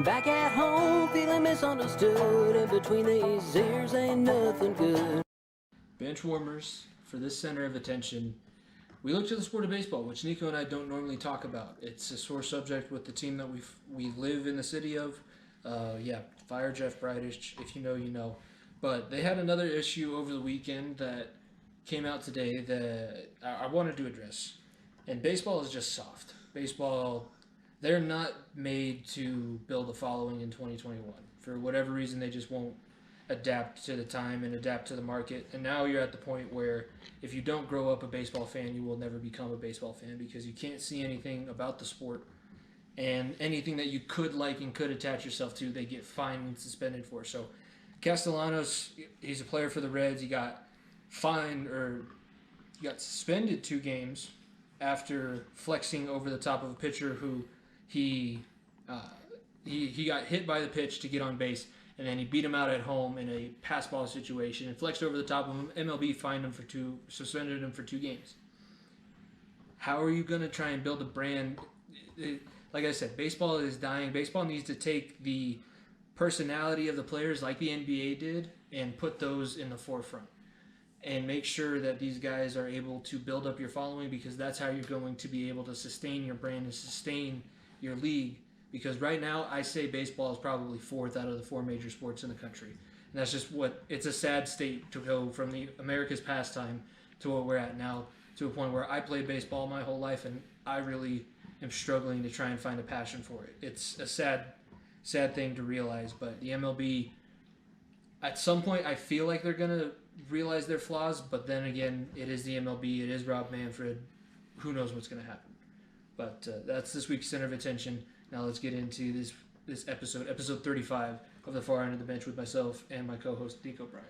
Back at home, feeling misunderstood, and between these ears ain't nothing good. Benchwarmers, for this center of attention, we look to the sport of baseball, which Nico and I don't normally talk about. It's a sore subject with the team that we live in the city of. Fire Jeff Bridich. If you know, you know. But they had another issue over the weekend that came out today that I wanted to address. And baseball is just soft. Baseball, they're not made to build a following in 2021. For whatever reason, they just won't adapt to the time and adapt to the market. And now you're at the point where if you don't grow up a baseball fan, you will never become a baseball fan because you can't see anything about the sport. And anything that you could like and could attach yourself to, they get fined and suspended for. So Castellanos, he's a player for the Reds. He got fined or he got suspended 2 games after flexing over the top of a pitcher who he got hit by the pitch to get on base, and then he beat him out at home in a pass ball situation and flexed over the top of him. MLB fined him suspended him for 2 games. How are you going to try and build a brand? Like I said, baseball is dying. Baseball needs to take the personality of the players like the NBA did and put those in the forefront and make sure that these guys are able to build up your following, because that's how you're going to be able to sustain your brand and sustain your league. Because right now, I say baseball is probably 4th out of the 4 major sports in the country. And that's just it's a sad state to go from the America's pastime to what we're at now, to a point where I played baseball my whole life and I really am struggling to try and find a passion for it. It's a sad thing to realize, but the MLB, at some point, I feel like they're going to realize their flaws, but then again, it is the MLB, it is Rob Manfred. Who knows what's going to happen? But that's this week's Center of Attention. Now let's get into this episode 35 of The Far End of the Bench with myself and my co-host, Nico Bryan.